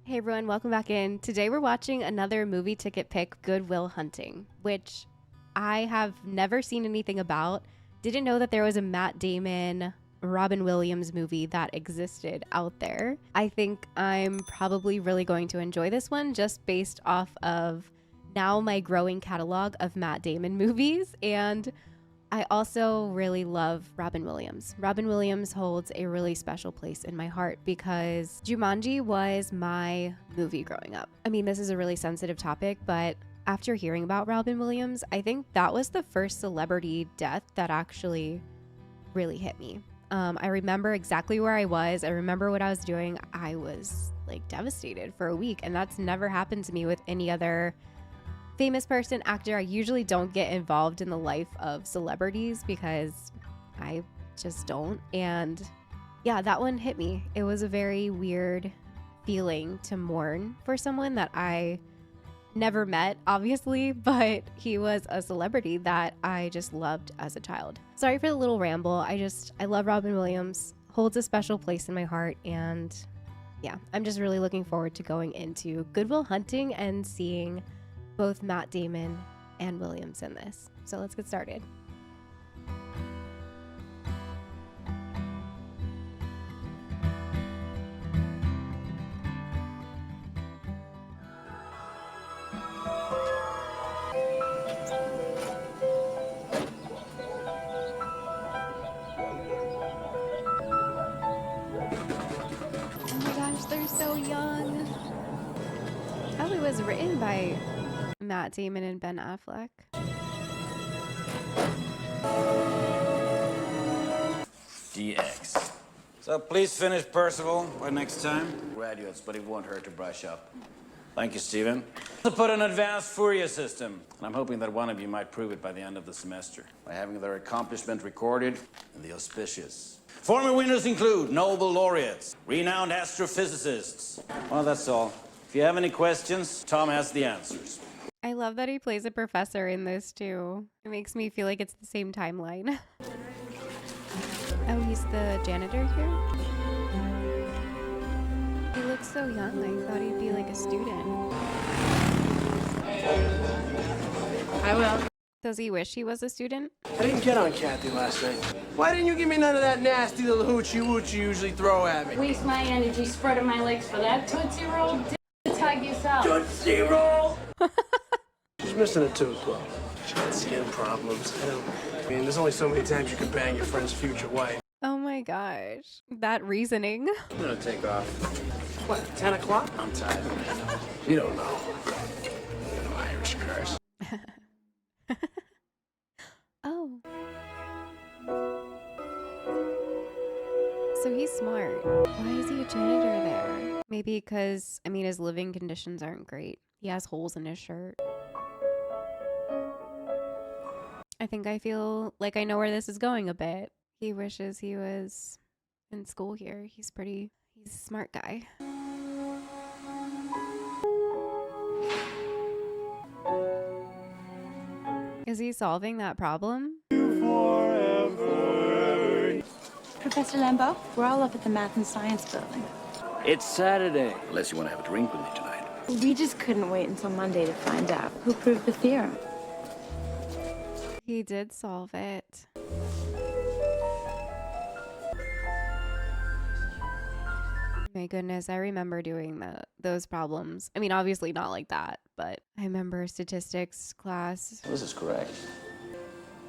Hey everyone, welcome back in. Today we're watching another movie ticket pick, Good Will Hunting, which I have never seen anything about. Didn't know that there was a Matt Damon, Robin Williams movie that existed out there. I think I'm probably really going to enjoy this one just based off of now my growing catalog of Matt Damon movies, and I also really love Robin Williams. Robin Williams holds a really special place in my heart because Jumanji was my movie growing up. I mean, this is a really sensitive topic, but after hearing about Robin Williams, I think that was the first celebrity death that actually really hit me. I remember exactly where I was. I remember what I was doing. I was like devastated for a week, and that's never happened to me with any other famous person, actor. I usually don't get involved in the life of celebrities because I just don't. And yeah, that one hit me. It was a very weird feeling to mourn for someone that I never met, obviously, but he was a celebrity that I just loved as a child. Sorry for the little ramble. I love Robin Williams, holds a special place in my heart, and yeah, I'm just really looking forward to going into Good Will Hunting and seeing both Matt Damon and Williams in this. So let's get started. Oh my gosh, they're so young. Probably was written by Matt Damon and Ben Affleck. DX. So please finish Percival by next time. Graduates, but it won't hurt to brush up. Thank you, Stephen. To put an advanced Fourier system, and I'm hoping that one of you might prove it by the end of the semester by having their accomplishment recorded in the auspicious. Former winners include Nobel laureates, renowned astrophysicists. Well, that's all. If you have any questions, Tom has the answers. I love that he plays a professor in this too. It makes me feel like it's the same timeline. Oh, he's the janitor here? He looks so young. I thought he'd be like a student. I will. Does he wish he was a student? I didn't get on Kathy last night. Why didn't you give me none of that nasty little hoochie-woochie you usually throw at me? Waste my energy spreading my legs for that Tootsie Roll. Tug yourself. Tootsie Roll! She's missing a tooth, though. She got skin problems. I mean, there's only so many times you can bang your friend's future wife. Oh my gosh. That reasoning. I'm gonna take off. What, 10 o'clock? I'm tired. You don't know. You know Irish curse. Oh. So he's smart. Why is he a janitor there? Maybe because, I mean, his living conditions aren't great. He has holes in his shirt. I think I feel like I know where this is going a bit. He wishes he was in school here. He's a smart guy. Is he solving that problem? Professor Lambeau, we're all up at the Math and Science building. It's Saturday. Unless you want to have a drink with me tonight. We just couldn't wait until Monday to find out who proved the theorem. He did solve it. My goodness, I remember doing those problems. I mean, obviously not like that, but I remember statistics class. This is correct.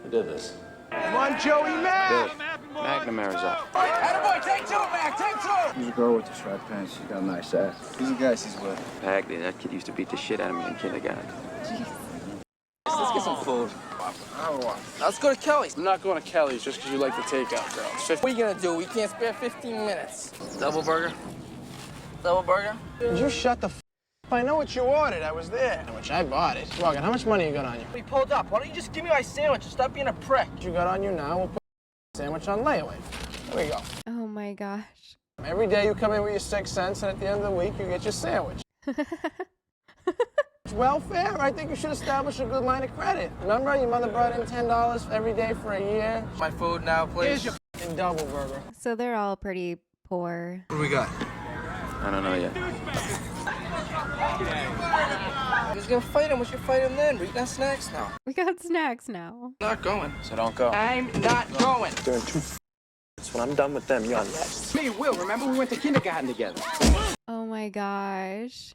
Who did this? Come on, Joey Mac! McNamara's up. Attaboy, take two, Mac, take two! Who's the girl with the striped pants? She's got a nice ass. Who's the guy she's with? Bagley. That kid used to beat the shit out of me in kindergarten. Jeez. Let's get some food. Let's go to Kelly's. I'm not going to Kelly's just because you like the takeout, girl. What are you going to do? We can't spare 15 minutes. Double burger? Double burger? Did you shut the f***? I know what you ordered. I was there. Which I bought it. Morgan, how much money you got on you? We pulled up. Why don't you just give me my sandwich and stop being a prick? What you got on you now? We'll put the sandwich on layaway. There we go. Oh my gosh. Every day you come in with your 6 cents, and at the end of the week, you get your sandwich. It's welfare. I think you should establish a good line of credit. Remember, your mother brought in $10 every day for a year? My food now, please. Here's your f***ing double burger. So they're all pretty poor. What do we got? I don't know yet. If he's gonna fight him, we should fight him then. We got snacks now. We got snacks now. Not going. So don't go. I'm not going. Doing two. When I'm done with them, you're next. Me, Will, remember we went to kindergarten together? Oh my gosh.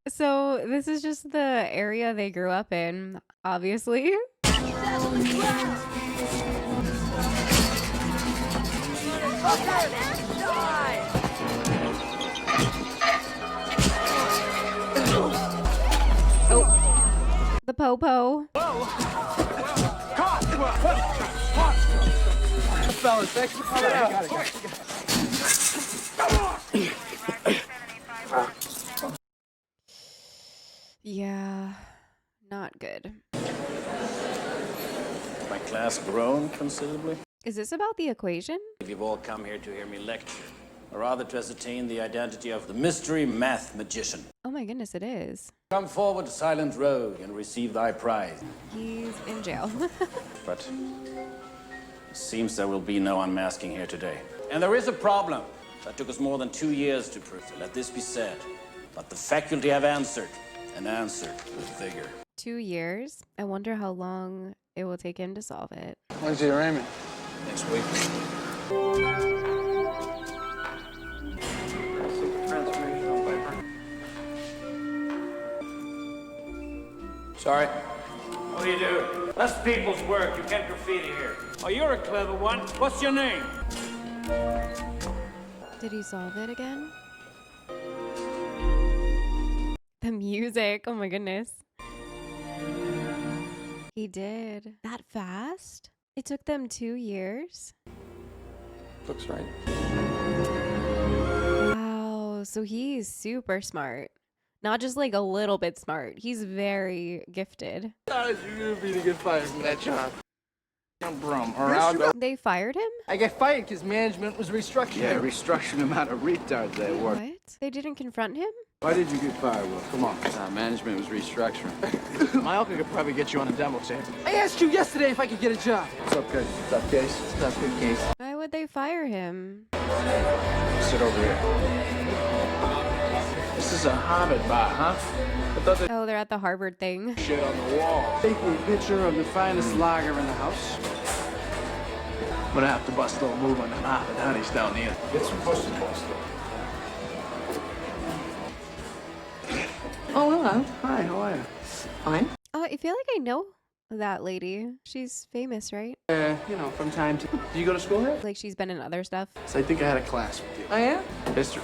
So this is just the area they grew up in, obviously. Oh, the popo. Fellas, thanks for coming out. Yeah, not good. My class grown considerably? Is this about the equation? You've all come here to hear me lecture, or rather to ascertain the identity of the mystery math magician. Oh my goodness, it is. Come forward, silent rogue, and receive thy prize. He's in jail. But it seems there will be no unmasking here today. And there is a problem that took us more than 2 years to prove. So let this be said. But the faculty have answered, and answered with vigor. 2 years? I wonder how long it will take him to solve it. When's the arraignment? Next week. Sorry. What do you do? That's people's work. You can't graffiti here. Oh, you're a clever one. What's your name? Did he solve it again? The music. Oh my goodness. He did. That fast? It took them 2 years? Looks right. Wow. So he's super smart. Not just like a little bit smart. He's very gifted. How did you be to get fired from that job? I'm brum, or I'll go. They fired him? I get fired because management was restructuring. Yeah, restructuring them out of retards they were. What? They didn't confront him? Why did you get fired, Will? Come on. Management was restructuring. My uncle could probably get you on a demo tape. I asked you yesterday if I could get a job. What's up, Cody? Tough case? It's not a good case. Why would they fire him? Sit over here. This is a Harvard bar, huh? I thought that Oh, they're at the Harvard thing. shit on the wall. Take me a picture of the finest lager in the house. I'm gonna have to bust a little move on them Harvard honeys down here. Get some pussy bust. Oh, hello. Hi, how are you? Fine. Oh, I feel like I know that lady. She's famous, right? From time to... Do you go to school here? Like she's been in other stuff. So I think I had a class with you. Oh, yeah? History.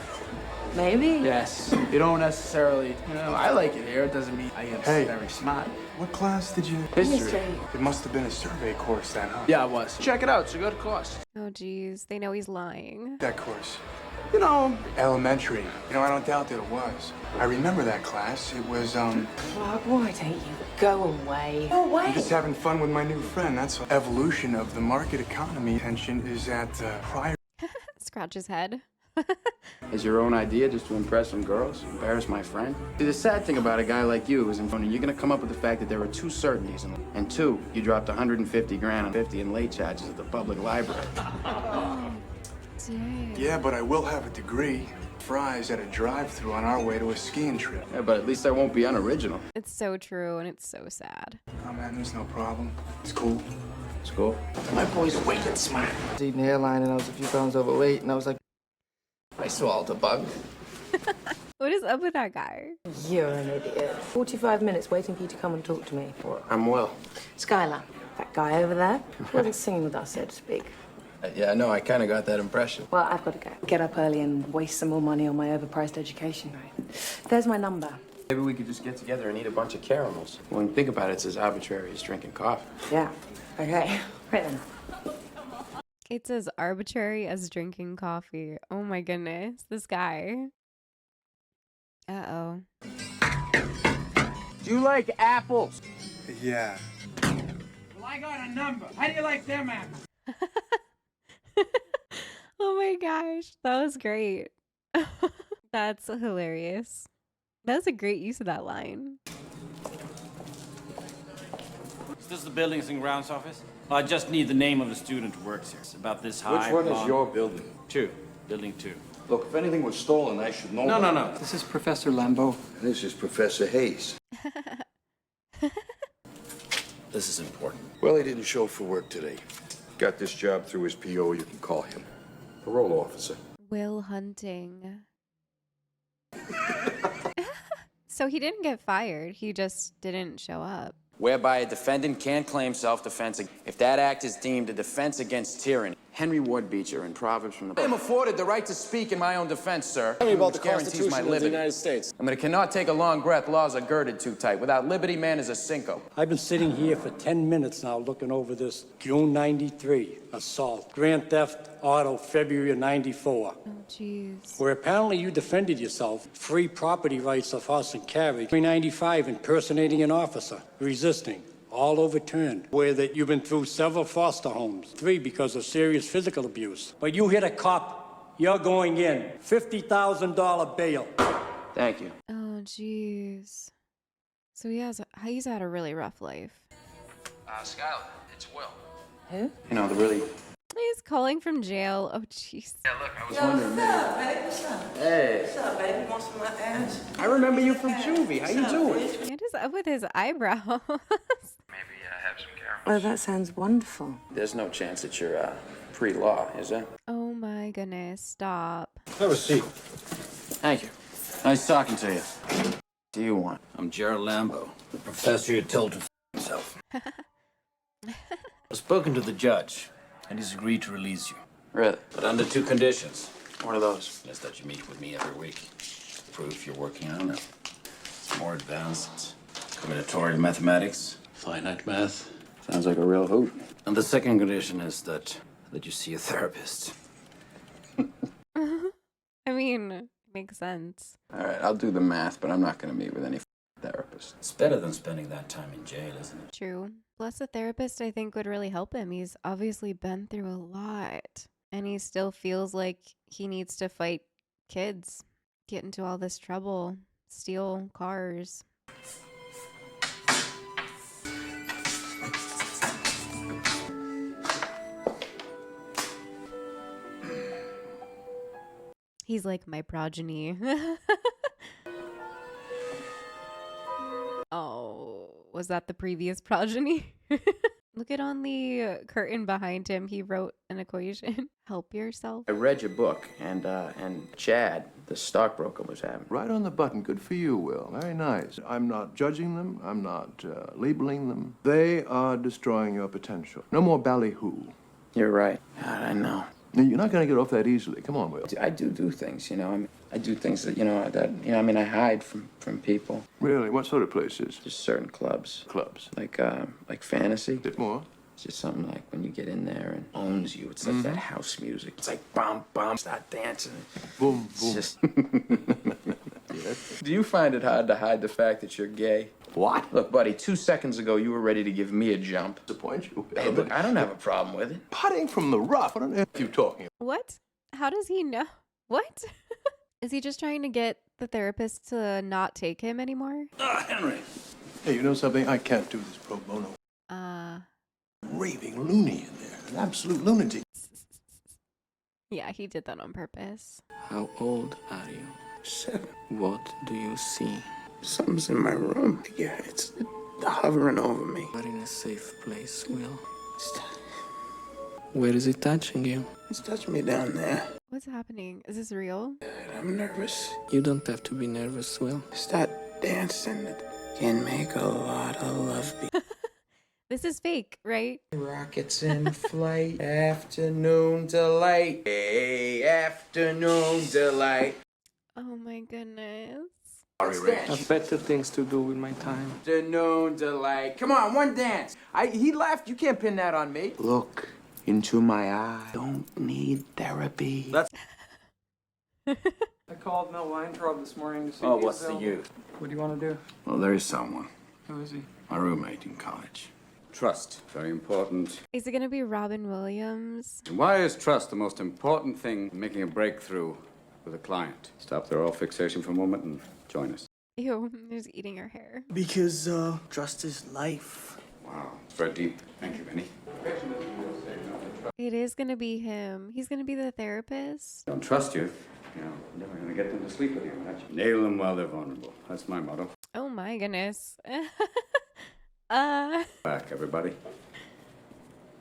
Maybe. Yes. You don't necessarily... I like it here. It doesn't mean I am Hey. very smart. What class did you? History. It must have been a survey course then, huh? Yeah, it was. Check it out. It's a good course. Oh, geez. They know he's lying. That course. Elementary. I don't doubt that it was. I remember that class. It was, Clark, why don't you go away? Go away. I'm just having fun with my new friend. That's all. Evolution of the market economy tension is at prior. Scratch his head. Is your own idea just to impress some girls? Embarrass my friend? See, the sad thing about a guy like you is you're gonna come up with the fact that there are 2 certainties, and 2, you dropped 150 grand and 50 in late charges at the public library. Dang. Yeah, but I will have a degree. Fries at a drive-thru on our way to a skiing trip. Yeah, but at least I won't be unoriginal. It's so true and it's so sad. Oh man, there's no problem. It's cool. It's cool. My boy's wicked smart. I was eating the airline and I was a few pounds overweight, and I was like, I swallowed a bug. What is up with that guy? You're an idiot. 45 minutes waiting for you to come and talk to me. I'm Will. Skylar, that guy over there, wasn't singing with us, so to speak. Yeah, no, I kind of got that impression. Well, I've got to go. Get up early and waste some more money on my overpriced education. There's my number. Maybe we could just get together and eat a bunch of caramels. When you think about it, it's as arbitrary as drinking coffee. Yeah. Okay. Right then. It's as arbitrary as drinking coffee. Oh my goodness. This guy. Uh-oh. Do you like apples? Yeah. Well, I got a number. How do you like them apples? Oh my gosh. That was great. That's hilarious. That was a great use of that line. Is this the Buildings and Grounds office? Well, I just need the name of the student who works here. It's about this high. Which one is your building? 2. Building 2. Look, if anything was stolen, I should know. No. This is Professor Lambeau. This is Professor Hayes. This is important. Well, he didn't show for work today. Got this job through his PO. You can call him. Parole officer. Will Hunting. So he didn't get fired. He just didn't show up. Whereby a defendant can claim self-defense if that act is deemed a defense against tyranny. Henry Ward Beecher in Proverbs from the... I am afforded the right to speak in my own defense, sir. Tell me about the which guarantees Constitution my of the liberty. United States. I cannot take a long breath. Laws are girded too tight. Without liberty, man is a cinco. I've been sitting here for 10 minutes now looking over this June 93 assault. Grand theft auto, February of 94. Oh, jeez. Where apparently you defended yourself. Free property rights of horse and carriage. 395, impersonating an officer. Resisting. All overturned. Where that you've been through several foster homes. 3 because of serious physical abuse. But you hit a cop, you're going in. $50,000 bail. Thank you. Oh, jeez. So he's had a really rough life. Skylar, it's Will. Who? You know, the really... He's calling from jail. Oh, jeez. Yeah, look, I was wondering... What's up, baby? What's up? Hey. What's up, baby? You want some of my ass? I remember you from juvie. How you doing? What is up with his eyebrows? Maybe have some caramels. Oh, that sounds wonderful. There's no chance that you're pre-law, is there? Oh my goodness, stop. Have a seat. Thank you. Nice talking to you. What do you want? I'm Gerald Lambeau, the professor you told to himself. I've spoken to the judge, and he's agreed to release you. Really? But under 2 conditions. What are those? Is that you meet with me every week. Proof you're working on it. More advanced combinatorial mathematics, finite math. Sounds like a real hoot. And the second condition is that you see a therapist. I mean, makes sense. All right, I'll do the math, but I'm not going to meet with any therapist. It's better than spending that time in jail, isn't it? True. Plus, a therapist, I think, would really help him. He's obviously been through a lot. And he still feels like he needs to fight kids, get into all this trouble, steal cars. He's like my progeny. Oh, was that the previous progeny? Look at on the curtain behind him. He wrote an equation. Help yourself. I read your book, and Chad, the stockbroker, was having. Right on the button. Good for you, Will. Very nice. I'm not judging them. I'm not labeling them. They are destroying your potential. No more ballyhoo. You're right. God, I know. You're not going to get off that easily. Come on, Will. I do things, you know. I mean, I do things that, I hide from people. Really? What sort of places? Just certain clubs. Clubs. Like fantasy. Bit more? It's just something like when you get in there and owns you. It's like that house music. It's like bum, bum, start dancing. Boom, boom. It's just... Do you find it hard to hide the fact that you're gay? What? Look, buddy, 2 seconds ago, you were ready to give me a jump. Disappoint you. Hey, look, I don't have a problem with it. Putting from the rough. What on earth are you talking about? What? How does he know? What? Is he just trying to get the therapist to not take him anymore? Henry. Hey, you know something? I can't do this pro bono. Raving loony in there. An absolute lunatic. Yeah, he did that on purpose. How old are you? 7. What do you see? Something's in my room. Yeah, it's hovering over me. You are in a safe place, Will. Where is it touching you? It's touching me down there. What's happening? Is this real? I'm nervous. You don't have to be nervous, Will. Start dancing. It can make a lot of love. This is fake, right? Rockets in flight. Afternoon delight. Hey, afternoon delight. Oh my goodness. I have better things to do with my time. Afternoon delight. Come on, one dance. He left. You can't pin that on me. Look into my eye. Don't need therapy. I called Mel Weintraub this morning to see Oh, if he's what's the available. you? What do you want to do? Well, there is someone. Who is he? My roommate in college. Trust, very important. Is it gonna be Robin Williams? Why is trust the most important thing in making a breakthrough with a client? Stop their all fixation for a moment and join us. Ew, he's eating her hair. Because trust is life. Wow, it's very deep. Thank you, Benny. It is gonna be him. He's gonna be the therapist. Don't trust you. You know, you're never gonna get them to sleep with you. Nail them while they're vulnerable. That's my motto. Oh my goodness. Back, everybody.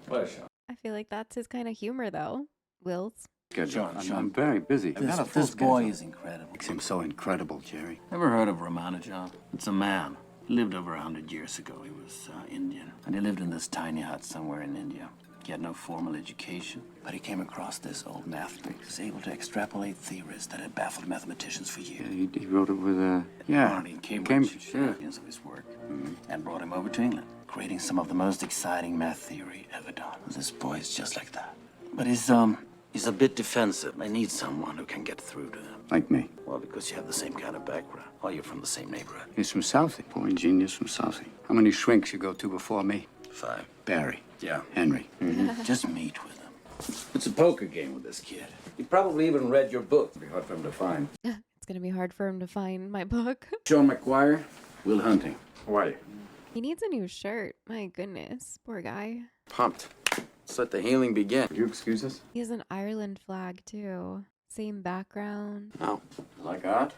What a shot. I feel like that's his kind of humor, though. Will's. Good, I'm very busy. This boy is incredible. Makes him so incredible, Jerry. Ever heard of Ramanujan? It's a man. He lived over 100 years ago. He was Indian. And he lived in this tiny hut somewhere in India. He had no formal education, but he came across this old math book. He was able to extrapolate theories that had baffled mathematicians for years. Yeah, he wrote it with In Cambridge, yeah. of his work, and brought him over to England, creating some of the most exciting math theory ever done. This boy is just like that. But he's a bit defensive. I need someone who can get through to them. Like me. Well, because you have the same kind of background. Well, you're from the same neighborhood. He's from Southie. Boy, genius from Southie. How many shrinks you go to before me? 5. Barry. Yeah. Henry. Just meet with him. It's a poker game with this kid. He probably even read your book. It'll be hard for him to find. It's gonna be hard for him to find my book. Sean McGuire, Will Hunting. Why? He needs a new shirt. My goodness. Poor guy. Pumped. Let's let the healing begin. Would you excuse us? He has an Ireland flag, too. Same background. No. Like art?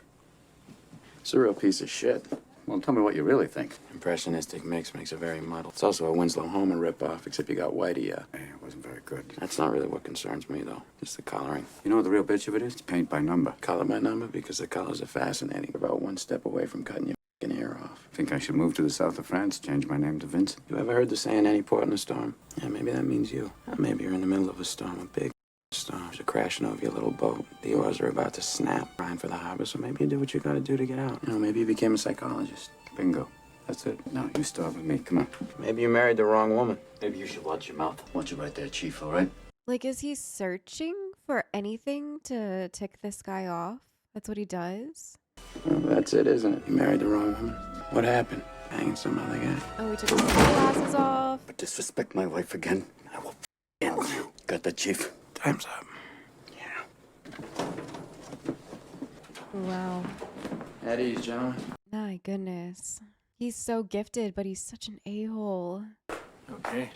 It's a real piece of shit. Well, tell me what you really think. Impressionistic mix makes it very muddled. It's also a Winslow Homan ripoff, except you got Whitey. It wasn't very good. That's not really what concerns me, though. Just the coloring. You know what the real bitch of it is? It's paint by number. Color by number, because the colors are fascinating. About one step away from cutting your f***ing ear off. Think I should move to the south of France, change my name to Vincent? You ever heard the saying, any port in a storm? Yeah, maybe that means you. Or maybe you're in the middle of a storm, a big storms are crashing over your little boat. The oars are about to snap, trying for the harbor, so maybe you do what you gotta do to get out. You know, maybe you became a psychologist. Bingo. That's it. No, you start with me. Come on. Maybe you married the wrong woman. Maybe you should watch your mouth. Watch it right there, Chief, all right? Like, is he searching for anything to tick this guy off? That's what he does? Well, that's it, isn't it? You married the wrong woman. What happened? Banging some other guy. Oh, he took his glasses off. But disrespect my wife again, I will end you. Got that, Chief? Time's up. Wow. At ease, gentlemen. My goodness. He's so gifted, but he's such an a-hole. Okay.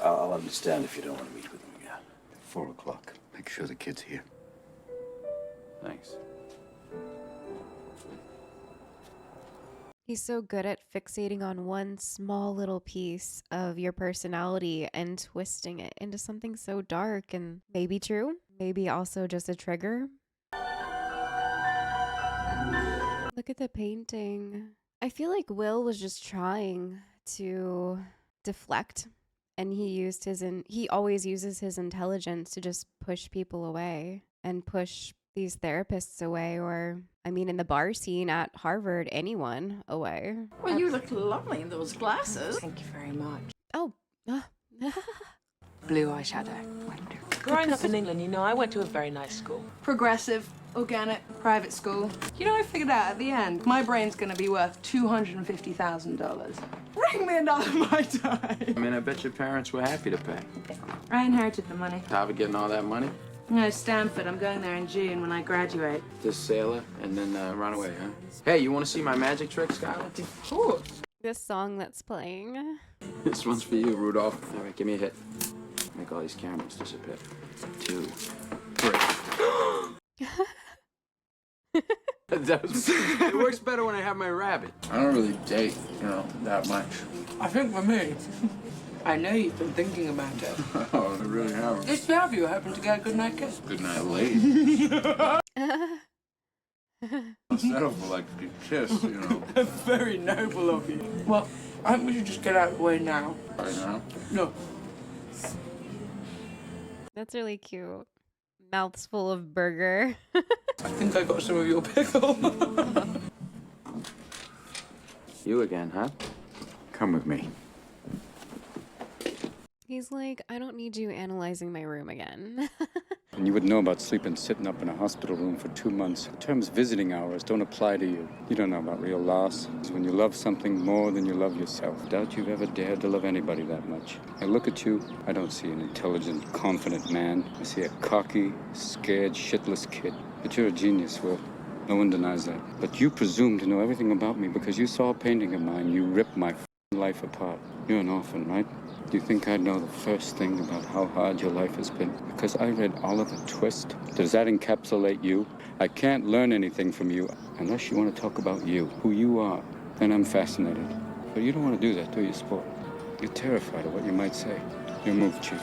I'll understand if you don't want to meet with him again. 4 o'clock. Make sure the kid's here. Thanks. He's so good at fixating on one small little piece of your personality and twisting it into something so dark and maybe true, maybe also just a trigger. Look at the painting. I feel like Will was just trying to deflect, and he always uses his intelligence to just push people away and push these therapists away, or I mean in the bar scene at Harvard, anyone away. Well, you look lovely in those glasses. Thank you very much. Oh. Blue eyeshadow. Wonderful. Growing up in England, you know, I went to a very nice school. Progressive, organic, private school. You know, I figured out at the end, my brain's gonna be worth $250,000. Bring me another Mai Tai. I mean, I bet your parents were happy to pay. I inherited the money. Harvard getting all that money? No, Stanford. I'm going there in June when I graduate. This sailor, and then run away, huh? Hey, you want to see my magic trick, Skylar? Of course. This song that's playing. This one's for you, Rudolph. All right, give me a hit. Make all these cameras disappear. 2, 3. It works better when I have my rabbit. I don't really date, that much. I think for me, I know you've been thinking about it. Oh, I really haven't. Just have you happened to get a good night kiss? Good night, lady. Settle like a kiss, Very noble of you. Well, I think we should just get out of the way now. Right now? No. That's really cute. Mouths full of burger. I think I got some of your pickle. You again, huh? Come with me. He's like, I don't need you analyzing my room again. And you would know about sleeping sitting up in a hospital room for 2 months. The terms visiting hours don't apply to you. You don't know about real loss. It's when you love something more than you love yourself. Doubt you've ever dared to love anybody that much. I look at you, I don't see an intelligent, confident man. I see a cocky, scared, shitless kid. But you're a genius, Will. No one denies that. But you presume to know everything about me because you saw a painting of mine. You ripped my life apart. You're an orphan, right? Do you think I'd know the first thing about how hard your life has been? Because I read Oliver Twist. Does that encapsulate you? I can't learn anything from you unless you want to talk about you, who you are. Then I'm fascinated. But you don't want to do that, do you, Sport? You're terrified of what you might say. Your move, Chief.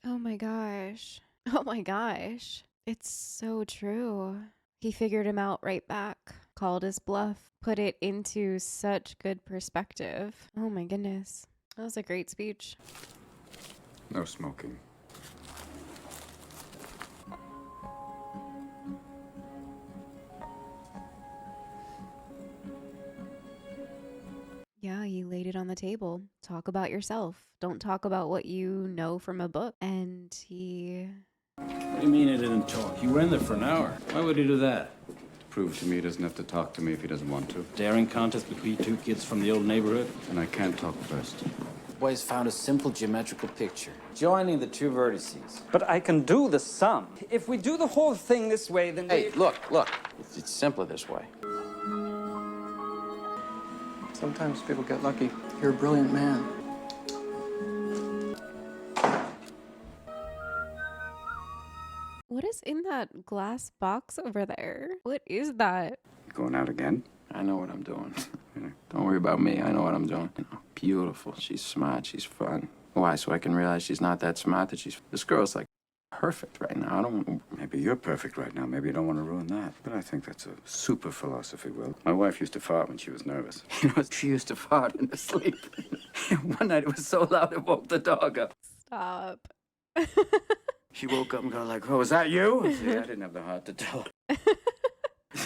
Oh my gosh. Oh my gosh. It's so true. He figured him out right back, called his bluff, put it into such good perspective. Oh my goodness. That was a great speech. No smoking. Yeah, he laid it on the table. Talk about yourself. Don't talk about what you know from a book. And he... What do you mean he didn't talk? You were in there for an hour. Why would he do that? Prove to me he doesn't have to talk to me if he doesn't want to. Daring contest between two kids from the old neighborhood? And I can't talk first. Boys found a simple geometrical picture, joining the two vertices. But I can do the sum. If we do the whole thing this way, then Hey, look. It's simpler this way. Sometimes people get lucky. You're a brilliant man. What is in that glass box over there? What is that? You going out again? I know what I'm doing. Don't worry about me. I know what I'm doing. You know, beautiful. She's smart. She's fun. Why? So I can realize she's not that smart. This girl's like perfect right now. I don't. Maybe you're perfect right now. Maybe you don't want to ruin that. But I think that's a super philosophy, Will. My wife used to fart when she was nervous. You know, she used to fart in her sleep. One night it was so loud it woke the dog up. Stop. She woke up and got like, "Oh, was that you?" See, I didn't have the heart to tell her.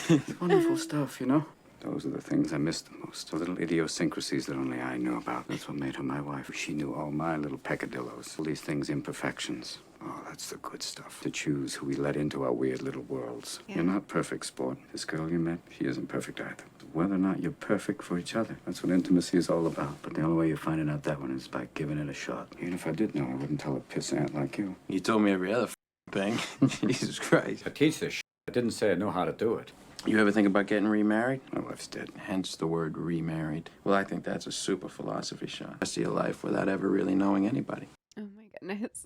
It's wonderful stuff, you know? Those are the things I miss the most. The little idiosyncrasies that only I knew about. That's what made her my wife. She knew all my little peccadillos. All these things, imperfections. Oh, that's the good stuff. To choose who we let into our weird little worlds. Yeah. You're not perfect, Sport. This girl you met, she isn't perfect either. Whether or not you're perfect for each other, that's what intimacy is all about. But the only way you're finding out that one is by giving it a shot. Even if I did know, I wouldn't tell a pissant like you. You told me every other thing. Jesus Christ. I teach this shit. I didn't say I know how to do it. You ever think about getting remarried? My wife's dead. Hence the word remarried. Well, I think that's a super philosophy shot. Rest of your life without ever really knowing anybody. Oh my goodness.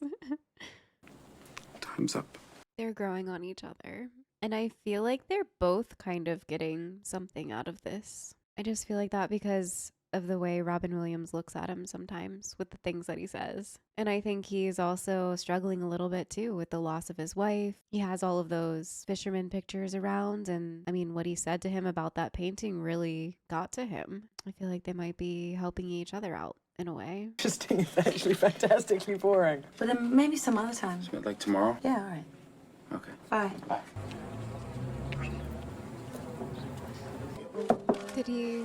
Time's up. They're growing on each other. And I feel like they're both kind of getting something out of this. I just feel like that because of the way Robin Williams looks at him sometimes with the things that he says. And I think he's also struggling a little bit too with the loss of his wife. He has all of those fisherman pictures around. And I mean, what he said to him about that painting really got to him. I feel like they might be helping each other out in a way. Interesting is actually fantastically boring. But then maybe some other time. So, like tomorrow? Yeah, all right. Okay. Bye. Bye. Did he?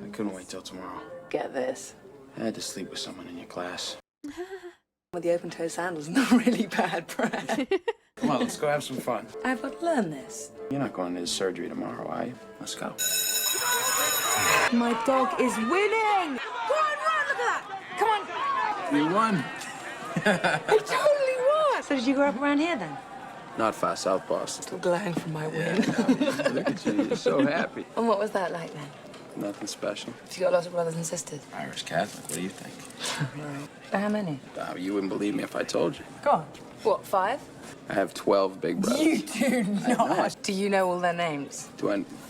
I couldn't wait till tomorrow. Get this. I had to sleep with someone in your class. With the open-toe sandals and the really bad breath. Come on, let's go have some fun. I've got to learn this. You're not going to the surgery tomorrow, are you? Let's go. My dog is winning! Go on, run, look at that! Come on! You won. I totally won! So did you grow up around here then? Not far south Boston. Still glowing from my win. Look at you, you're so happy. And what was that like then? Nothing special. Have you got lots of brothers and sisters? Irish Catholic, what do you think? Right. How many? You wouldn't believe me if I told you. Go on. What, 5? I have 12 big brothers. You do not. Do you know all their names?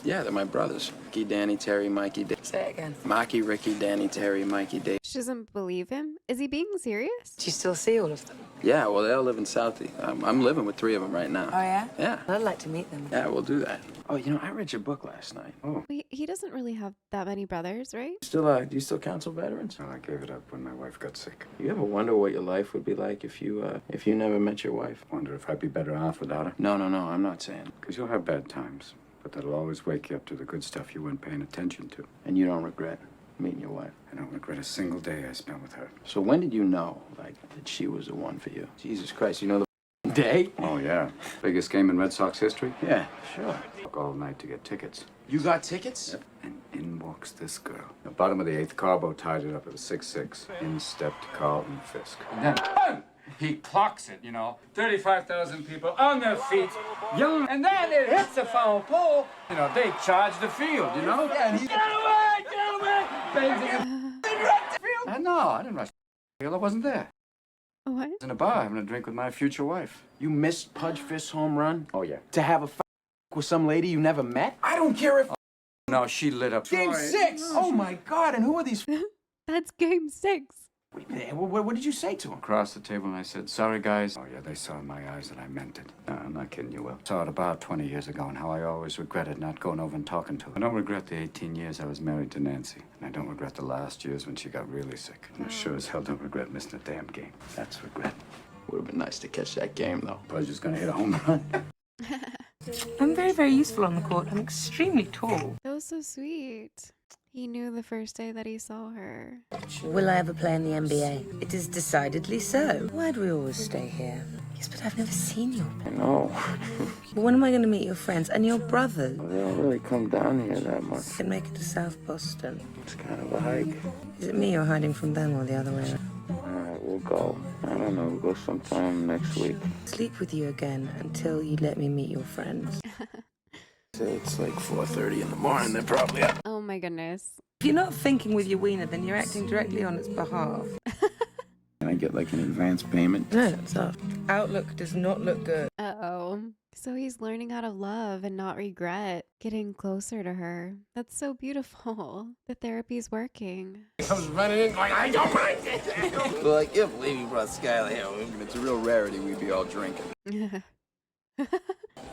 Yeah, they're my brothers. Ricky, Danny, Terry, Mikey, Dave. Say it again. Maki, Ricky, Danny, Terry, Mikey, Dave. She doesn't believe him? Is he being serious? Do you still see all of them? Yeah, well, they all live in Southie. I'm living with 3 of them right now. Oh, yeah? Yeah. I'd like to meet them. Yeah, we'll do that. Oh, you know, I read your book last night. Oh. He doesn't really have that many brothers, right? Do you still counsel veterans? Well, I gave it up when my wife got sick. You ever wonder what your life would be like if you never met your wife? Wonder if I'd be better off without her? No, I'm not saying. Because you'll have bad times, but that'll always wake you up to the good stuff you weren't paying attention to. And you don't regret meeting your wife? I don't regret a single day I spent with her. So when did you know, that she was the one for you? Jesus Christ, you know the day? Oh, yeah. Biggest game in Red Sox history? Yeah, sure. Took all night to get tickets. You got tickets? Yep. And in walks this girl. The bottom of the 8th carbo tied it up. It was 6-6. In stepped Carlton Fisk. And then, boom! He clocks it, 35,000 people on their feet, yelling, and then it hits a foul pole. They charge the field, Yeah, and he... Get away! Bangs it in. I didn't rush. Well, I wasn't there. What? I was in a bar having a drink with my future wife. You missed Pudge Fist's home run? Oh, yeah. To have a with some lady you never met? I don't care if... No, she lit up. Game 6! Oh, my God, and who are these... That's game 6. What did you say to him? Across the table, and I said, sorry, guys. Oh, yeah, they saw in my eyes that I meant it. No, I'm not kidding you, Will. Saw it about 20 years ago, and how I always regretted not going over and talking to her. I don't regret the 18 years I was married to Nancy. And I don't regret the last years when she got really sick. And I sure as hell don't regret missing a damn game. That's regret. Would have been nice to catch that game, though. Pudge was gonna hit a home run. I'm very, very useful on the court. I'm extremely tall. That was so sweet. He knew the first day that he saw her. Will I ever play in the NBA? It is decidedly so. Why do we always stay here? Yes, but I've never seen you. I know. Well, when am I going to meet your friends and your brothers? Well, they don't really come down here that much. I can make it to South Boston. It's kind of a hike. Is it me you're hiding from them or the other way around? All right, we'll go. I don't know, we'll go sometime next week. Sleep with you again until you let me meet your friends. It's like 4:30 in the morning. They're probably up. Oh my goodness. If you're not thinking with your wiener, then you're acting directly on its behalf. Can I get like an advance payment? No, that's off. Outlook does not look good. Uh-oh. So he's learning how to love and not regret getting closer to her. That's so beautiful. The therapy's working. He comes running in going, I don't mind it. Well, I can't believe you brought Skylar here. If it's a real rarity, we'd be all drinking.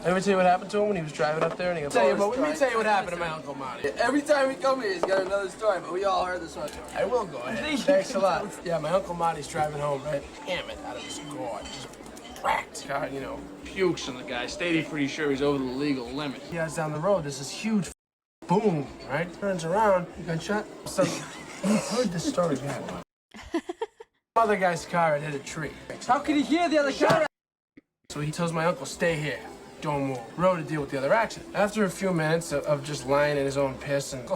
Ever tell you what happened to him when he was driving up there? And he goes, let me tell you what happened to my Uncle Marty. Every time we come here, he's got another story, but we all heard this one. I will go ahead. Thanks a lot. Yeah, my Uncle Marty's driving home, right? Damn it, out of this gorge. Just whacked. God, you know, pukes on the guy. Stated pretty sure he's over the legal limit. He has down the road, there's this huge boom, right? Turns around, he got shot. So, you heard this story, man. Other guy's car had hit a tree. How could he hear the other car? So he tells my uncle, stay here. Don't move. Road to deal with the other accident. After a few minutes of just lying in his own piss and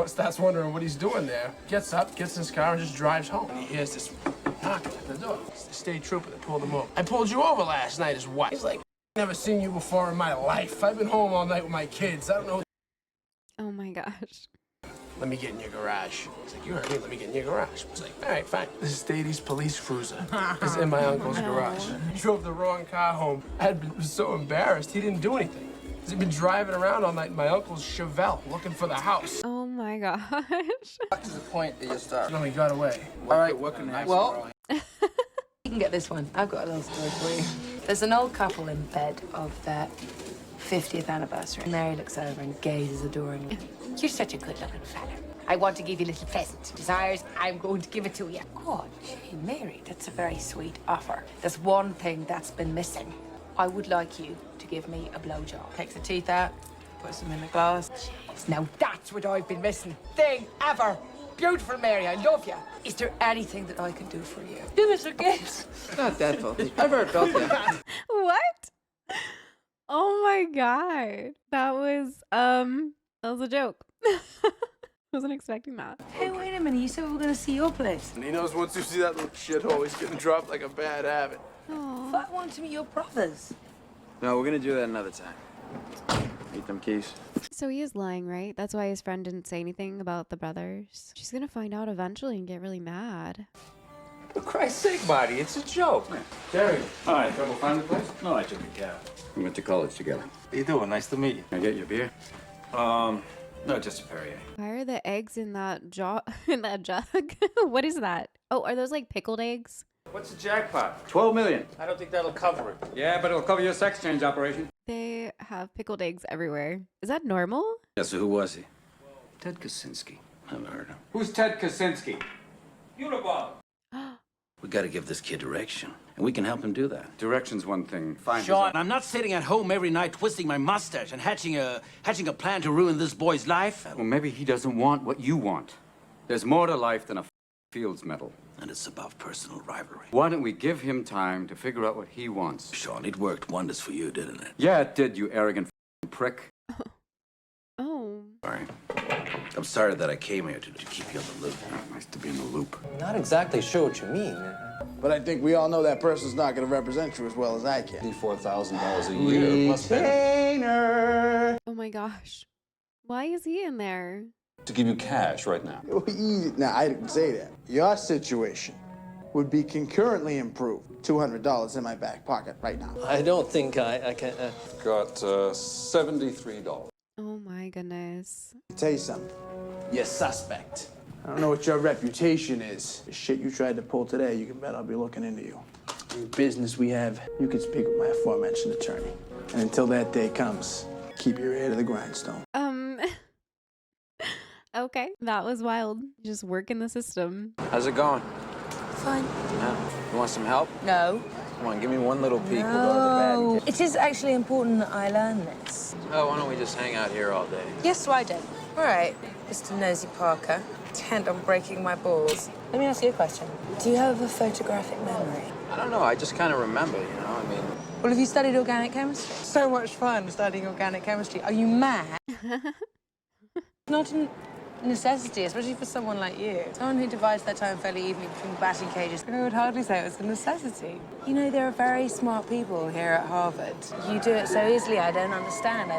starts wondering what he's doing there, gets up, gets in his car, and just drives home. And he hears this knocking at the door. It's the state trooper that pulled him over. I pulled you over last night, his wife. He's like, never seen you before in my life. I've been home all night with my kids. I don't know. Oh my gosh. Let me get in your garage. He's like, you heard me, let me get in your garage. I was like, all right, fine. This is Stady's police cruiser. It's in my uncle's garage. He drove the wrong car home. I was so embarrassed, he didn't do anything. He'd been driving around all night in my uncle's Chevelle, looking for the house. Oh my gosh. What is the point that you start? No, he got away. All right, what can I Well, you can get this one. I've got a little story for you. There's an old couple in bed of their 50th anniversary. Mary looks over and gazes adoringly. You're such a good-looking fella. I want to give you a little present. Desires, I'm going to give it to you. God, gee, Mary, that's a very sweet offer. There's one thing that's been missing. I would like you to give me a blowjob. Takes the teeth out, puts them in a glass. Jeez, now that's what I've been missing. Thing ever. Beautiful, Mary, I love you. Is there anything that I can do for you? Give us a gift. Not that filthy. I've heard filthy. What? Oh my god. That was a joke. Wasn't expecting that. Hey, wait a minute. You said we were going to see your place. And he knows once you see that little shithole, he's gonna drop like a bad habit. But I want to meet your brothers. No, we're gonna do that another time. Eat them keys. So he is lying, right? That's why his friend didn't say anything about the brothers. She's gonna find out eventually and get really mad. For Christ's sake, Marty, it's a joke. Terry. Hi, trouble finding the place? No, I took a cab. We went to college together. How you doing? Nice to meet you. Can I get you a beer? No, just a Perrier. Why are the eggs in that jug? What is that? Oh, are those like pickled eggs? What's the jackpot? 12 million. I don't think that'll cover it. Yeah, but it'll cover your sex change operation. They have pickled eggs everywhere. Is that normal? Yeah, so who was he? Ted Kaczynski. Never heard of him. Who's Ted Kaczynski? Uniball. We gotta give this kid direction, and we can help him do that. Direction's one thing. Sean, I'm not sitting at home every night twisting my mustache and hatching a plan to ruin this boy's life. Well, maybe he doesn't want what you want. There's more to life than a Fields medal. And it's above personal rivalry. Why don't we give him time to figure out what he wants? Sean, it worked wonders for you, didn't it? Yeah, it did, you arrogant prick. Oh. Sorry. I'm sorry that I came here to keep you in the loop. Nice to be in the loop. Not exactly sure what you mean. But I think we all know that person's not gonna represent you as well as I can. $4,000 a year plus Retainer. Oh my gosh. Why is he in there? to give you cash right now. Now, I didn't say that. Your situation would be concurrently improved. $200 in my back pocket right now. I don't think I can. Got $73. Oh my goodness. I'll tell you something. You're suspect. I don't know what your reputation is. The shit you tried to pull today, you can bet I'll be looking into you. The business we have, you can speak with my aforementioned attorney. And until that day comes, keep your ear to the grindstone. Okay, that was wild. Just working the system. How's it going? Fine. Yeah. You want some help? No. Come on, give me one little peek. We'll go to the bed. It is actually important that I learn this. Oh, why don't we just hang out here all day? Yes, why don't? All right, Mr. Nosy Parker. Intent on breaking my balls. Let me ask you a question. Do you have a photographic memory? I don't know. I just kind of remember, you know? I mean... Well, have you studied organic chemistry? So much fun studying organic chemistry. Are you mad? Not a necessity, especially for someone like you. Someone who divides their time fairly evenly between batting cages. I would hardly say it was a necessity. You know, there are very smart people here at Harvard. You do it so easily, I don't understand.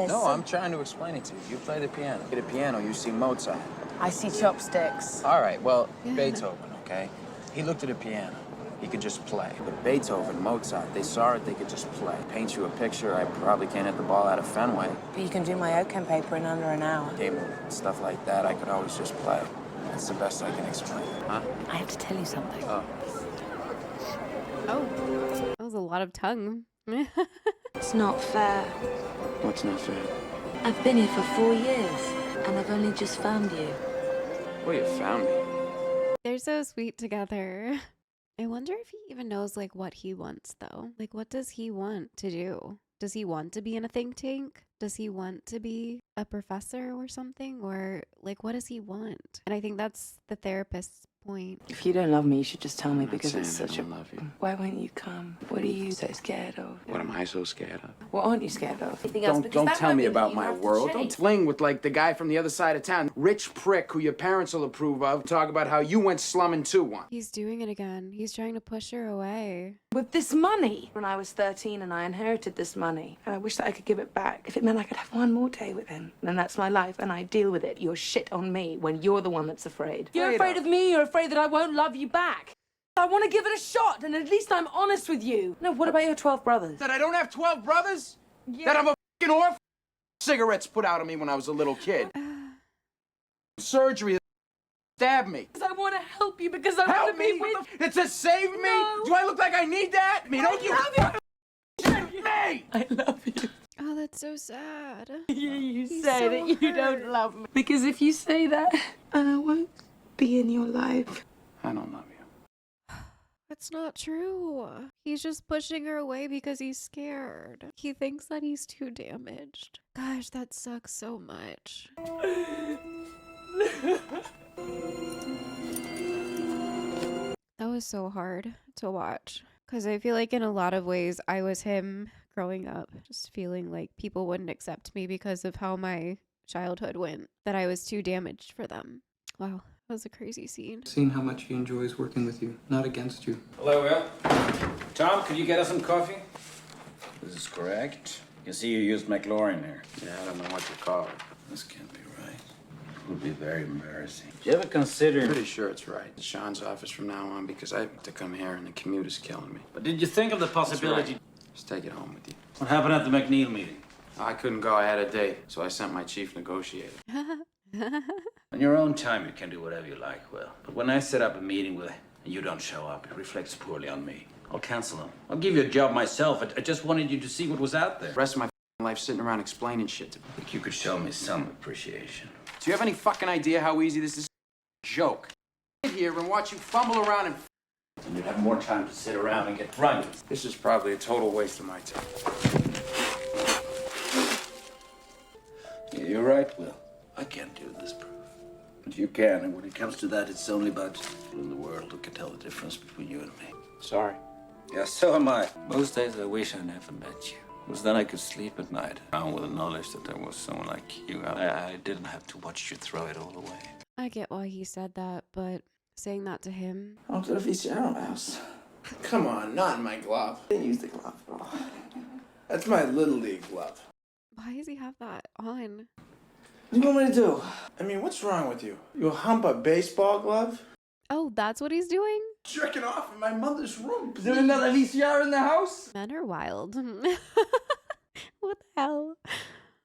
No, I'm trying to explain it to you. You play the piano. Get a piano, you see Mozart. I see chopsticks. All right, well, Beethoven, okay? He looked at a piano. He could just play. But Beethoven, Mozart, they saw it, they could just play. Paint you a picture, I probably can't hit the ball out of Fenway. But you can do my OChem paper in under an hour. Game movement, stuff like that, I could always just play. That's the best I can explain. Huh? I have to tell you something. Oh. Oh, that was a lot of tongue. It's not fair. What's not fair? I've been here for 4 years, and I've only just found you. Well, you found me. They're so sweet together. I wonder if he even knows, like, what he wants, though. Like, what does he want to do? Does he want to be in a think tank? Does he want to be a professor or something? Or, like, what does he want? And I think that's the therapist's point. If you don't love me, you should just tell me because saying it's such I don't love you. Why won't you come? What are you so scared of? What am I so scared of? What aren't you scared of? Don't tell me about my world. Don't fling with, like, the guy from the other side of town. Rich prick who your parents will approve of. Talk about how you went slumming too once. He's doing it again. He's trying to push her away. With this money. When I was 13 and I inherited this money, and I wish that I could give it back. If it meant I could have one more day with him, then that's my life, and I deal with it. You're shit on me when you're the one that's afraid. You're afraid of me. You're afraid that I won't love you back. I want to give it a shot, and at least I'm honest with you. No, what about your 12 brothers? That I don't have 12 brothers? Yeah. That I'm a f***ing orphan? Cigarettes put out of me when I was a little kid. Surgery stabbed me. Because I want to help you, because I want to be with you. It's to save me? No. Do I look like I need that? I mean, don't you shit me! I love you. Oh, that's so sad. You He's say so that you hurt. don't love me. Because if you say that, I won't be in your life. I don't love you. That's not true. He's just pushing her away because he's scared. He thinks that he's too damaged. Gosh, that sucks so much. That was so hard to watch. Because I feel like in a lot of ways, I was him growing up. Just feeling like people wouldn't accept me because of how my childhood went. That I was too damaged for them. Wow, that was a crazy scene. Seeing how much he enjoys working with you, not against you. Hello, Will. Tom, could you get us some coffee? This is correct. You see you used McLaurin here. Yeah, I don't know what to call it. This can't be right. It would be very embarrassing. Did you ever consider... Pretty sure it's right. It's Sean's office from now on because I have to come here and the commute is killing me. But did you think of the possibility... Right. Just take it home with you. What happened at the McNeil meeting? I couldn't go. I had a date, so I sent my chief negotiator. On your own time, you can do whatever you like, Will. But when I set up a meeting with and you don't show up, it reflects poorly on me. I'll cancel them. I'll give you a job myself. I just wanted you to see what was out there. The rest of my life sitting around explaining shit to me. I think you could show me some appreciation. Do you have any fucking idea how easy this is? Joke. Sit here and watch you fumble around and you'd have more time to sit around and get drunk. This is probably a total waste of my time. Yeah, you're right, Will. I can't do this proof. But you can, and when it comes to that, it's only about people in the world who can tell the difference between you and me. Sorry. Yeah, so am I. Most days I wish I never met you. Because then I could sleep at night, around with the knowledge that there was someone like you. I didn't have to watch you throw it all away. I get why he said that, but saying that to him... I'll go to Fitzgerald's. Come on, not in my glove. I didn't use the glove at all. That's my Little League glove. Why does he have that on? What do you want me to do? I mean, what's wrong with you? You hump a baseball glove? Oh, that's what he's doing? jerking off in my mother's room. Is there another VCR in the house? Men are wild. What the hell?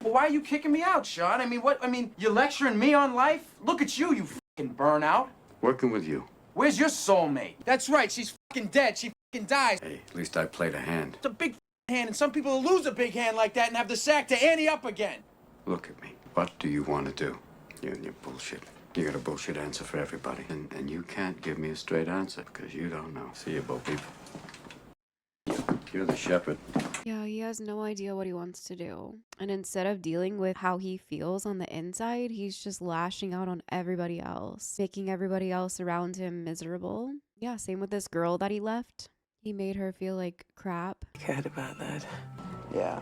Well, why are you kicking me out, Sean? I mean, what? I mean, you're lecturing me on life? Look at you, you fucking burnout. Working with you. Where's your soulmate? That's right, she's fucking dead. She fucking dies. Hey, at least I played a hand. It's a big hand, and some people will lose a big hand like that and have the sack to ante up again. Look at me. What do you want to do? You and your bullshit. You got a bullshit answer for everybody. And you can't give me a straight answer because you don't know. See you, Bo Peep. You're the shepherd. Yeah, he has no idea what he wants to do. And instead of dealing with how he feels on the inside, he's just lashing out on everybody else, making everybody else around him miserable. Yeah, same with this girl that he left. He made her feel like crap. I cared about that. Yeah.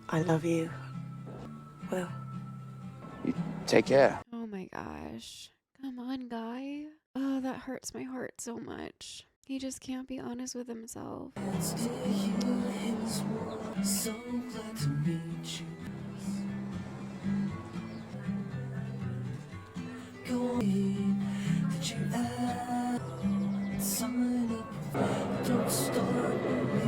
I love you. Well. You take care. Oh my gosh. Come on, guy. Oh, that hurts my heart so much. He just can't be honest with himself. So glad to meet you. Go that you sign up. Don't start.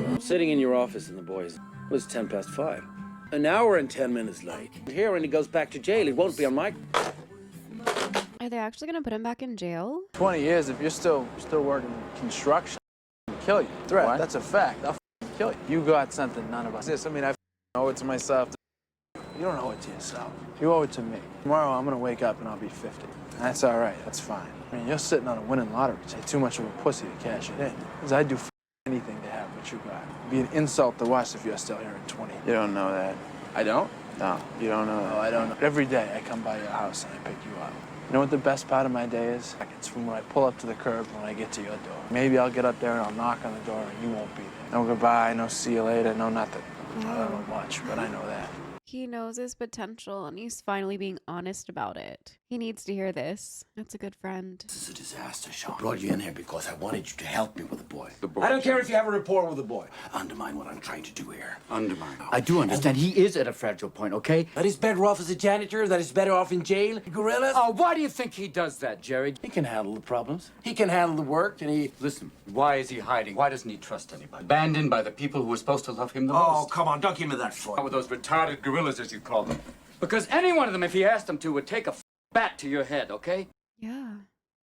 I'm sitting in your office and the boys. Well, it's 5:10. An hour and 10 minutes late. Here, when he goes back to jail, he won't be on my... Are they actually gonna put him back in jail? 20 years, if you're still working construction, I'll kill you. Threat, What? that's a fact. I'll kill you. You got something none of us. This, I mean, I owe it to myself. You don't owe it to yourself. You owe it to me. Tomorrow, I'm gonna wake up and I'll be 50. That's all right, that's fine. I mean, you're sitting on a winning lottery. Say too much of a pussy to cash it in. Because I'd do anything to have what you got. It'd be an insult to us if you're still here at 20. You don't know that. I don't? No, you don't know that. Oh, I don't know. Every day I come by your house and I pick you up. You know what the best part of my day is? It's from when I pull up to the curb when I get to your door. Maybe I'll get up there and I'll knock on the door and you won't be there. No goodbye, no see you later, no nothing. I don't know much, but I know that. He knows his potential and he's finally being honest about it. He needs to hear this. That's a good friend. This is a disaster, Sean. I brought you in here because I wanted you to help me with the boy. I don't care if you have a rapport with the boy. Undermine what I'm trying to do here. Undermine. I do understand he is at a fragile point, okay? That he's better off as a janitor, that he's better off in jail. Gorillas. Oh, why do you think he does that, Jerry? He can handle the problems. He can handle the work, and he... Listen, why is he hiding? Why doesn't he trust anybody? Abandoned by the people who were supposed to love him the most? Oh, come on, don't give me that foot. With those retarded gorillas, as you call them. Because any one of them, if he asked them to, would take a bat to your head, okay? Yeah.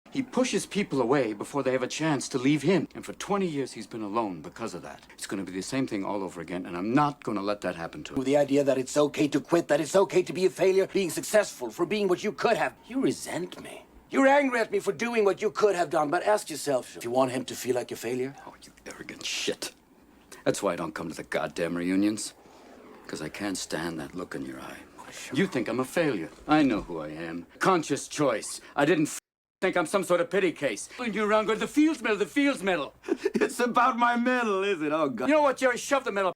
He pushes people away before they have a chance to leave him. And for 20 years, he's been alone because of that. It's going to be the same thing all over again, and I'm not going to let that happen to him. With the idea that it's okay to quit, that it's okay to be a failure, being successful, for being what you could have. You resent me. You're angry at me for doing what you could have done, but ask yourself, if you want him to feel like a failure? Oh, you arrogant shit. That's why I don't come to the goddamn reunions. Because I can't stand that look in your eye. You think I'm a failure. I know who I am. Conscious choice. I didn't think I'm some sort of pity case. When you're around, go to the Fields Medal, the Fields Medal. It's about my medal, is it? Oh, God. You know what, Jerry? Shove the medal,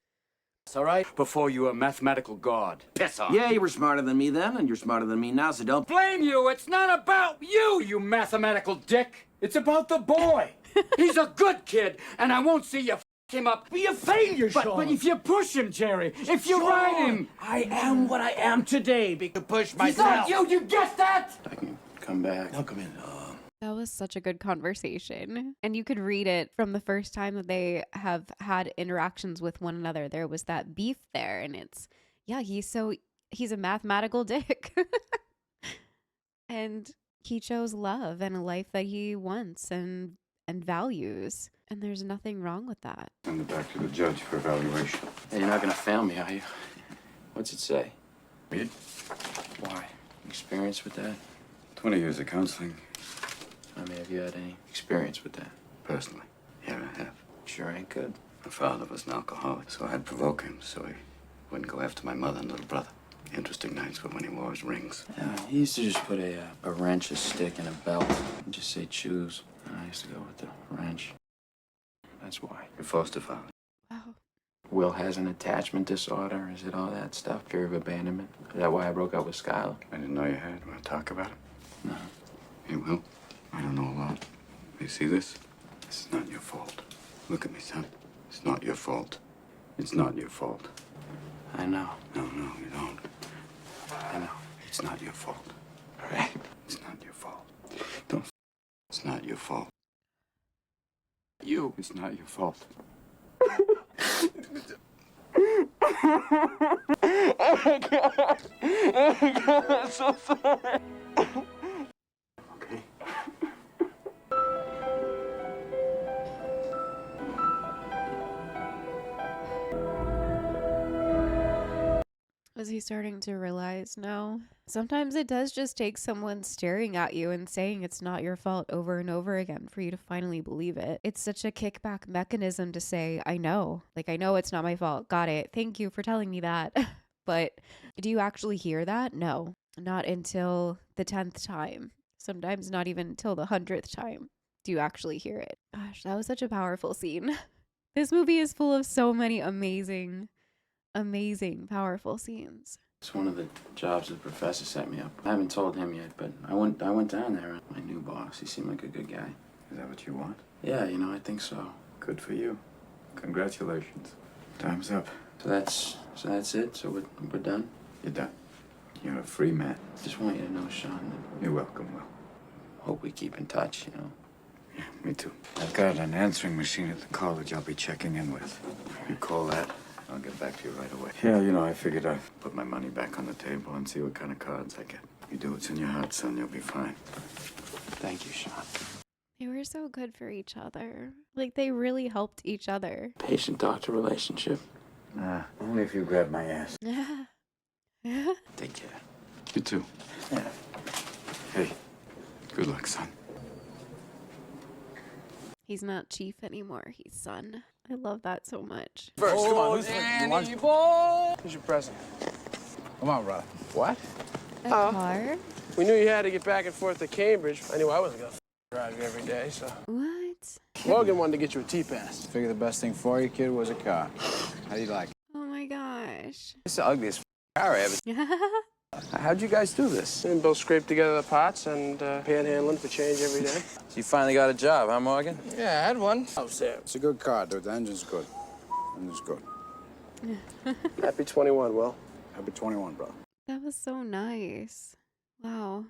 all right? Before you were a mathematical god. Piss off. Yeah, you were smarter than me then, and you're smarter than me now, so don't... Blame you. It's not about you, you mathematical dick. It's about the boy. He's a good kid, and I won't see you him up. Be a failure, Sean. But if you push him, Jerry, if you ride him... I am what I am today because I push myself. He's not you get that? I can come back. I'll come in. That was such a good conversation. And you could read it from the first time that they have had interactions with one another. There was that beef there, and it's, yeah, he's a mathematical dick. And he chose love and a life that he wants and values. And there's nothing wrong with that. Send it back to the judge for evaluation. Hey, you're not gonna fail me, are you? What's it say? Read it. Why? Experience with that? 20 years of counseling. I mean, have you had any experience with that? Personally, yeah, I have. Sure ain't good. My father was an alcoholic, so I'd provoke him so he wouldn't go after my mother and little brother. The interesting nights were when he wore his rings. Yeah, he used to just put a wrench, a stick, and a belt and just say choose. And I used to go with the wrench. That's why. Your foster father. Wow. Will has an attachment disorder. Is it all that stuff? Fear of abandonment? Is that why I broke up with Skylar? I didn't know you had. You want to talk about it? No. Hey, Will, I don't know a lot. You see this? This is not your fault. Look at me, son. It's not your fault. It's not your fault. I know. No, you don't. I know. It's not your fault. All right. It's not your fault. Don't. It's not your fault. You. It's not your fault. Oh my God. Oh my God, I'm so sorry. Okay. Was he starting to realize now? Sometimes it does just take someone staring at you and saying it's not your fault over and over again for you to finally believe it. It's such a kickback mechanism to say, I know. Like, I know it's not my fault. Got it. Thank you for telling me that. But do you actually hear that? No. Not until the 10th time. Sometimes not even until the 100th time do you actually hear it. Gosh, that was such a powerful scene. This movie is full of so many amazing, powerful scenes. It's one of the jobs the professor set me up. I haven't told him yet, but I went down there. My new boss, he seemed like a good guy. Is that what you want? Yeah, you know, I think so. Good for you. Congratulations. Time's up. So that's it? So we're done? You're done. You're a free man. Just want you to know, Sean, that You're welcome, Will. hope we keep in touch, you know. Yeah, me too. I've got an answering machine at the college I'll be checking in with. You call that, I'll get back to you right away. Yeah, you know, I figured I'd put my money back on the table and see what kind of cards I get. You do what's in your heart, son, you'll be fine. Thank you, Sean. They were so good for each other. Like, they really helped each other. Patient-doctor relationship. Nah, only if you grab my ass. Take care. You too. Yeah. Hey, good luck, son. He's not chief anymore. He's son. I love that so much. First, come on, Danny boy. Here's your present. Come on, bro. What? A car? We knew you had to get back and forth to Cambridge. I knew I wasn't gonna drive you every day, so. What? Logan wanted to get you a T-Pass. Figure the best thing for you, kid, was a car. How do you like it? Oh my gosh. It's the ugliest car I ever seen. How'd you guys do this? And both scraped together the pots and panhandling for change every day. So you finally got a job, huh, Morgan? Yeah, I had one. I was there. It's a good car, dude. The engine's good. Engine's good. Happy 21, Will. Happy 21, bro. That was so nice. Wow.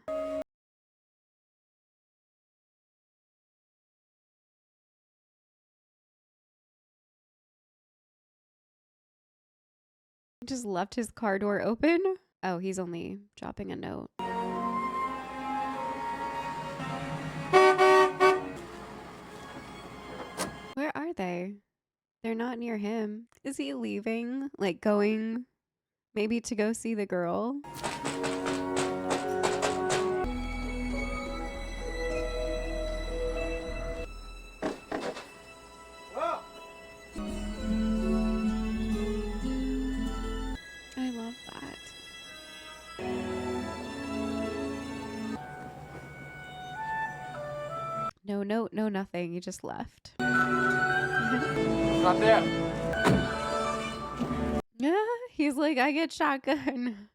Just left his car door open? Oh, he's only dropping a note. Where are they? They're not near him. Is he leaving? Like going maybe to go see the girl? I love that. No note, no nothing. You just left. Not there. Yeah, he's like, I get shotgun.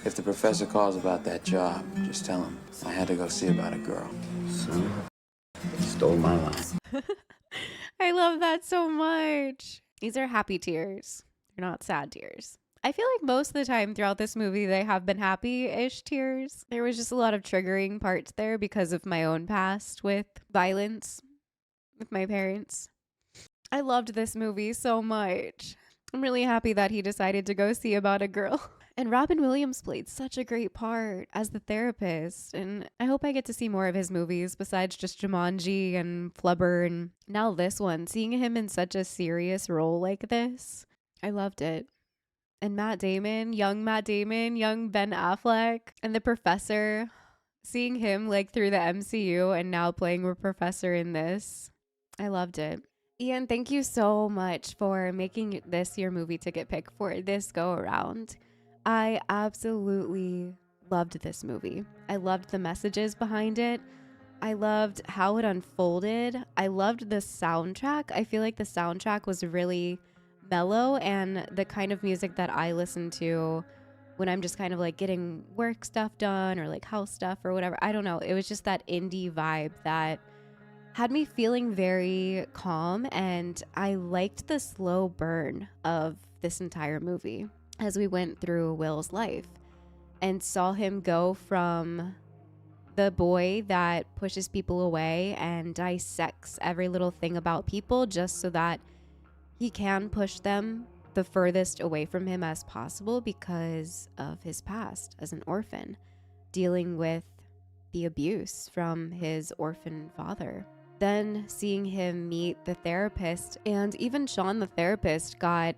If the professor calls about that job, just tell him I had to go see about a girl. Son, stole my line. I love that so much. These are happy tears. They're not sad tears. I feel like most of the time throughout this movie, they have been happy-ish tears. There was just a lot of triggering parts there because of my own past with violence with my parents. I loved this movie so much. I'm really happy that he decided to go see about a girl. And Robin Williams played such a great part as the therapist. And I hope I get to see more of his movies besides just Jumanji and Flubber and now this one. Seeing him in such a serious role like this, I loved it. And Matt Damon, young Ben Affleck, and the professor, seeing him like through the MCU and now playing a professor in this, I loved it. Ian, thank you so much for making this your movie ticket pick for this go around. I absolutely loved this movie. I loved the messages behind it. I loved how it unfolded. I loved the soundtrack. I feel like the soundtrack was really mellow and the kind of music that I listen to when I'm just kind of like getting work stuff done or like house stuff or whatever. I don't know. It was just that indie vibe that had me feeling very calm, and I liked the slow burn of this entire movie as we went through Will's life and saw him go from the boy that pushes people away and dissects every little thing about people just so that he can push them the furthest away from him as possible because of his past as an orphan, dealing with the abuse from his orphan father. Then seeing him meet the therapist, and even Sean the therapist got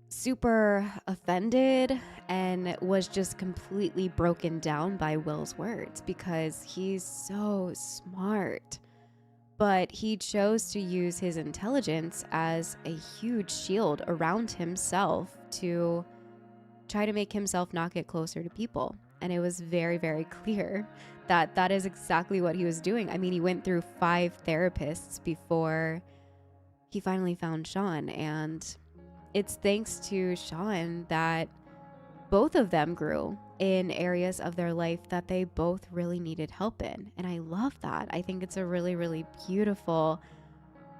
super offended and was just completely broken down by Will's words because he's so smart. But he chose to use his intelligence as a huge shield around himself to try to make himself not get closer to people. And it was very, very clear that that is exactly what he was doing. I mean, he went through 5 therapists before he finally found Sean, and it's thanks to Sean that both of them grew in areas of their life that they both really needed help in. And I love that. I think it's a really, really beautiful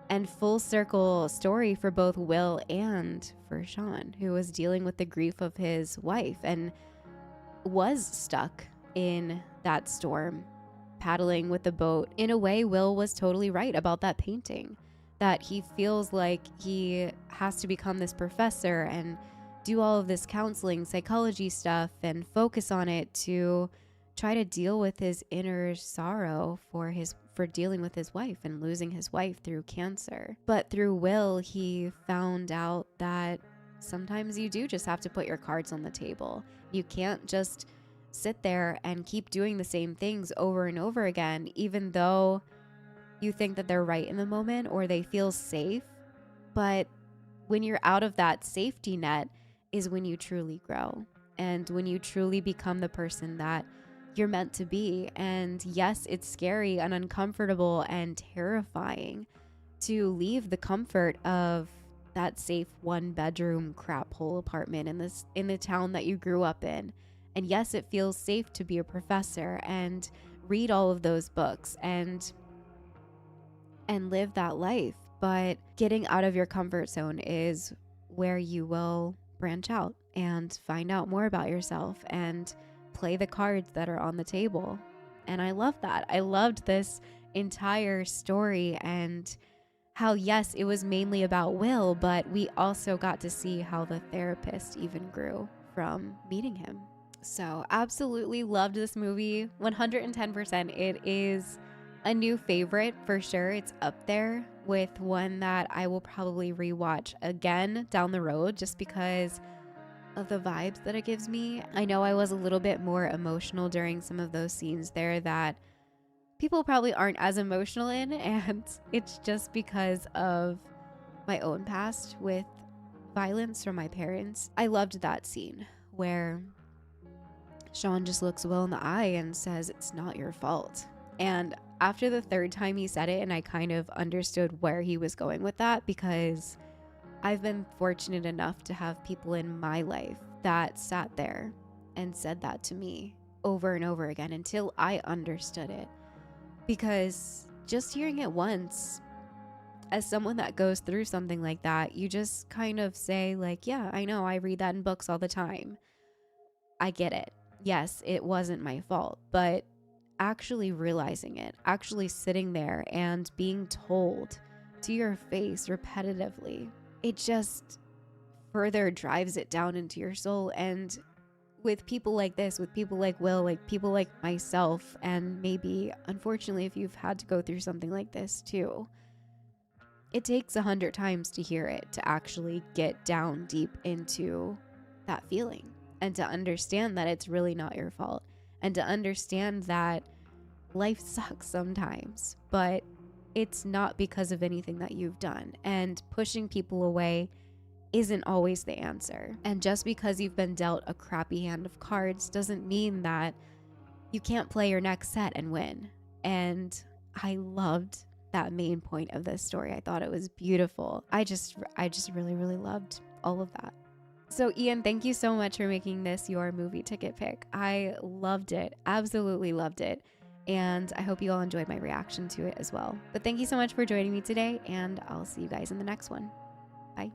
and full circle story for both Will and for Sean, who was dealing with the grief of his wife and was stuck in that storm, paddling with the boat. In a way, Will was totally right about that painting, that he feels like he has to become this professor and do all of this counseling, psychology stuff, and focus on it to try to deal with his inner sorrow for dealing with his wife and losing his wife through cancer. But through Will, he found out that sometimes you do just have to put your cards on the table. You can't just sit there and keep doing the same things over and over again, even though you think that they're right in the moment or they feel safe. But when you're out of that safety net is when you truly grow and when you truly become the person that you're meant to be. And yes, it's scary and uncomfortable and terrifying to leave the comfort of that safe 1-bedroom crap hole apartment in the town that you grew up in. And yes, it feels safe to be a professor and read all of those books and live that life. But getting out of your comfort zone is where you will branch out and find out more about yourself and play the cards that are on the table. And I love that. I loved this entire story and how, yes, it was mainly about Will, but we also got to see how the therapist even grew from meeting him. So absolutely loved this movie. 110%. It is a new favorite for sure. It's up there with one that I will probably rewatch again down the road just because of the vibes that it gives me. I know I was a little bit more emotional during some of those scenes there that people probably aren't as emotional in, and it's just because of my own past with violence from my parents. I loved that scene where Sean just looks Will in the eye and says, "It's not your fault." And after the 3rd time he said it, and I kind of understood where he was going with that, because I've been fortunate enough to have people in my life that sat there and said that to me over and over again until I understood it. Because just hearing it once, as someone that goes through something like that, you just kind of say like, yeah, I know, I read that in books all the time. I get it. Yes, it wasn't my fault, but actually realizing it, actually sitting there and being told to your face repetitively, it just further drives it down into your soul. And with people like this, with people like Will, like people like myself, and maybe unfortunately if you've had to go through something like this too, it takes 100 times to hear it to actually get down deep into that feeling and to understand that it's really not your fault, and to understand that life sucks sometimes, but it's not because of anything that you've done. And pushing people away isn't always the answer. And just because you've been dealt a crappy hand of cards doesn't mean that you can't play your next set and win. And I loved that main point of this story. I thought it was beautiful. I just really, really loved all of that. So Ian, thank you so much for making this your movie ticket pick. I loved it. Absolutely loved it. And I hope you all enjoyed my reaction to it as well. But thank you so much for joining me today, and I'll see you guys in the next one. Bye.